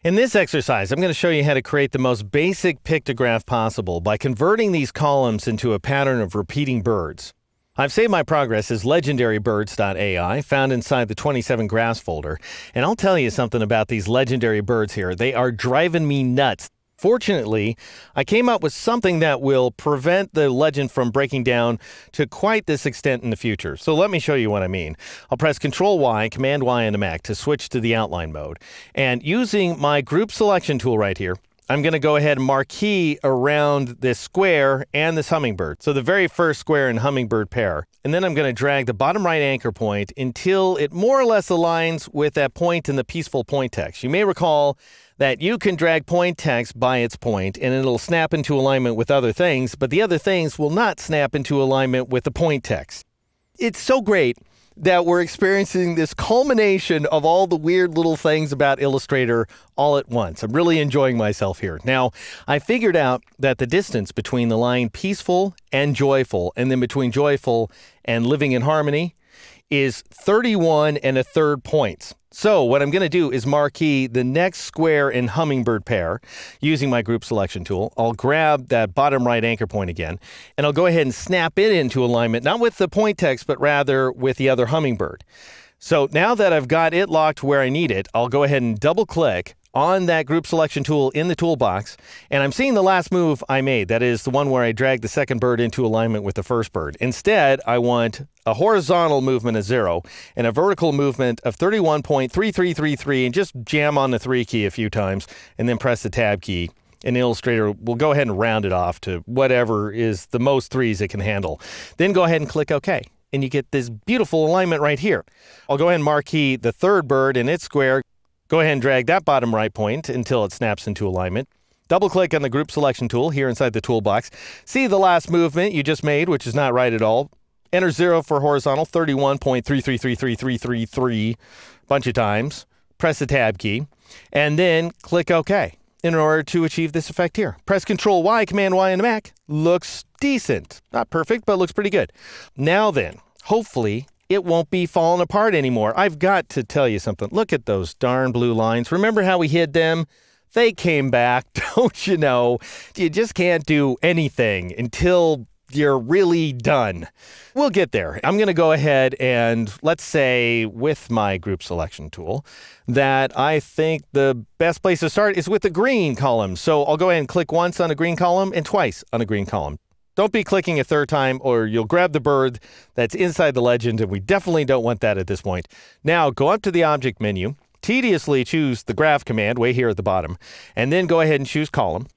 In this exercise, I'm going to show you how to create the most basic pictograph possible by converting these columns into a pattern of repeating birds. I've saved my progress as legendarybirds.ai, found inside the 27 graphs folder, and I'll tell you something about these legendary birds here. They are driving me nuts. Fortunately, I came up with something that will prevent the legend from breaking down to quite this extent in the future. So let me show you what I mean. I'll press Control-Y, Command-Y on the Mac to switch to the outline mode. And using my group selection tool right here, I'm going to go ahead and marquee around this square and this hummingbird. So the very first square and hummingbird pair. And then I'm going to drag the bottom right anchor point until it more or less aligns with that point in the peaceful point text. You may recall that you can drag point text by its point and it'll snap into alignment with other things, but the other things will not snap into alignment with the point text. It's so great that we're experiencing this culmination of all the weird little things about Illustrator all at once. I'm really enjoying myself here. Now, I figured out that the distance between the line peaceful and joyful, and then between joyful and living in harmony, is 31 1/3 points. So what I'm going to do is marquee the next square and hummingbird pair using my group selection tool. I'll grab that bottom right anchor point again, and I'll go ahead and snap it into alignment, not with the point text, but rather with the other hummingbird. So now that I've got it locked where I need it, I'll go ahead and double click on that group selection tool in the toolbox, and I'm seeing the last move I made. That is the one where I dragged the second bird into alignment with the first bird. Instead, I want a horizontal movement of 0 and a vertical movement of 31.3333, and just jam on the 3 key a few times and then press the tab key. And Illustrator will go ahead and round it off to whatever is the most 3s it can handle. Then go ahead and click OK. And you get this beautiful alignment right here. I'll go ahead and marquee the third bird in its square. Go ahead and drag that bottom right point until it snaps into alignment. Double click on the group selection tool here inside the toolbox. See the last movement you just made, which is not right at all. Enter 0 for horizontal, 31.333333, bunch of times. Press the tab key, and then click OK in order to achieve this effect here. Press Control-Y, Command-Y on the Mac. Looks decent. Not perfect, but looks pretty good. Now then, hopefully, it won't be falling apart anymore. I've got to tell you something. Look at those darn blue lines. Remember how we hid them? They came back, don't you know? You just can't do anything until you're really done. We'll get there. I'm going to go ahead and let's say with my group selection tool that I think the best place to start is with the green column. So I'll go ahead and click once on a green column and twice on a green column. Don't be clicking a third time or you'll grab the bird that's inside the legend, and we definitely don't want that at this point. Now go up to the object menu, tediously choose the graph command way here at the bottom, and then go ahead and choose column.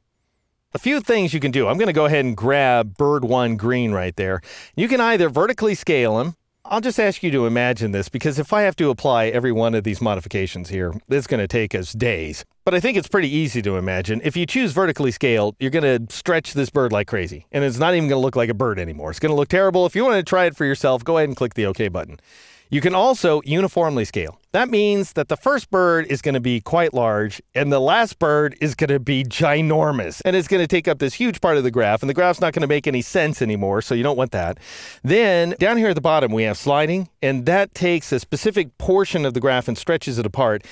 A few things you can do. I'm going to go ahead and grab bird 1 green right there. You can either vertically scale them. I'll just ask you to imagine this, because if I have to apply every one of these modifications here, it's going to take us days. But I think it's pretty easy to imagine. If you choose vertically scaled, you're going to stretch this bird like crazy, and it's not even going to look like a bird anymore. It's going to look terrible. If you want to try it for yourself, go ahead and click the OK button. You can also uniformly scale. That means that the first bird is going to be quite large, and the last bird is going to be ginormous. And it's going to take up this huge part of the graph, and the graph's not going to make any sense anymore, so you don't want that. Then, down here at the bottom, we have sliding, and that takes a specific portion of the graph and stretches it apart,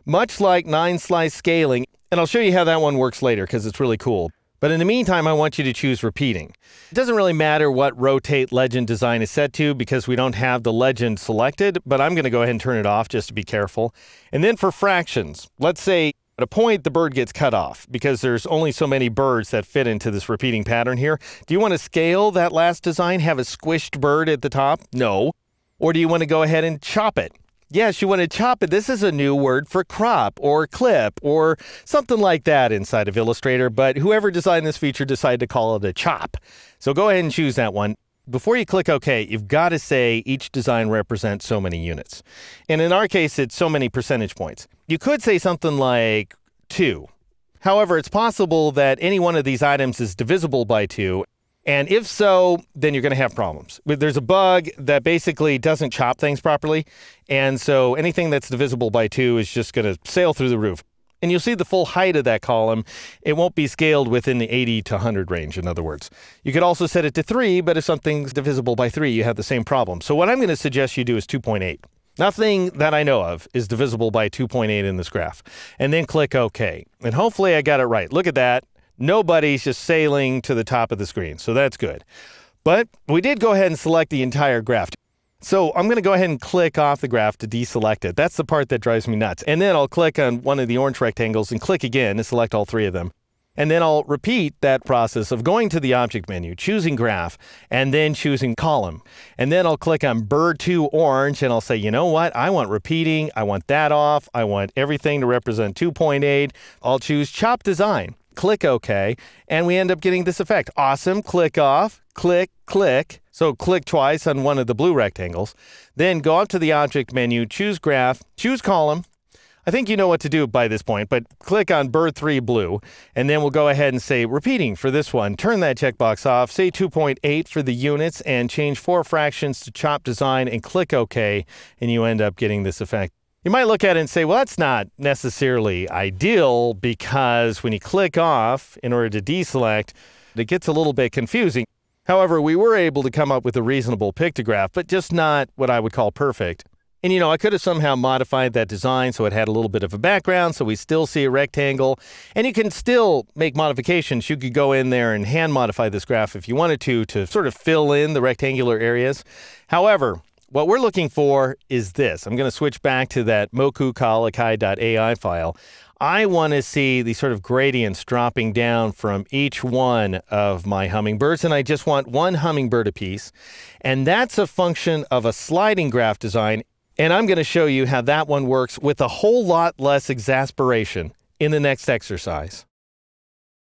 much like 9-slice scaling. And I'll show you how that one works later, because it's really cool. But in the meantime, I want you to choose repeating. It doesn't really matter what rotate legend design is set to because we don't have the legend selected, but I'm going to go ahead and turn it off just to be careful. And then for fractions, let's say at a point the bird gets cut off because there's only so many birds that fit into this repeating pattern here. Do you want to scale that last design, have a squished bird at the top? No. Or do you want to go ahead and chop it? Yes, you want to chop it. This is a new word for crop or clip or something like that inside of Illustrator, but whoever designed this feature decided to call it a chop. So go ahead and choose that one. Before you click OK, you've got to say each design represents so many units. And in our case, it's so many percentage points. You could say something like 2. However, it's possible that any one of these items is divisible by 2. And if so, then you're going to have problems. There's a bug that basically doesn't chop things properly. And so anything that's divisible by 2 is just going to sail through the roof. And you'll see the full height of that column. It won't be scaled within the 80 to 100 range, in other words. You could also set it to 3, but if something's divisible by 3, you have the same problem. So what I'm going to suggest you do is 2.8. Nothing that I know of is divisible by 2.8 in this graph. And then click OK. And hopefully I got it right. Look at that. Nobody's just sailing to the top of the screen. So that's good. But we did go ahead and select the entire graph. So I'm going to go ahead and click off the graph to deselect it. That's the part that drives me nuts. And then I'll click on one of the orange rectangles and click again to select all three of them. And then I'll repeat that process of going to the object menu, choosing graph, and then choosing column. And then I'll click on Bird 2 orange, and I'll say, you know what? I want repeating. I want that off. I want everything to represent 2.8. I'll choose Chop Design. Click OK, and we end up getting this effect. Awesome. Click off. Click, click. So click twice on one of the blue rectangles. Then go up to the object menu, choose graph, choose column. I think you know what to do by this point, but click on Bird 3 blue, and then we'll go ahead and say repeating for this one. Turn that checkbox off, say 2.8 for the units, and change 4 fractions to Chop Design, and click OK, and you end up getting this effect. You might look at it and say, well, that's not necessarily ideal, because when you click off in order to deselect, it gets a little bit confusing. However, we were able to come up with a reasonable pictograph, but just not what I would call perfect. And, I could have somehow modified that design so it had a little bit of a background, so we still see a rectangle. And you can still make modifications. You could go in there and hand modify this graph if you wanted to sort of fill in the rectangular areas. However, what we're looking for is this. I'm going to switch back to that mokukalakai.ai file. I want to see the sort of gradients dropping down from each one of my hummingbirds, and I just want one hummingbird apiece. And that's a function of a sliding graph design. And I'm going to show you how that one works with a whole lot less exasperation in the next exercise.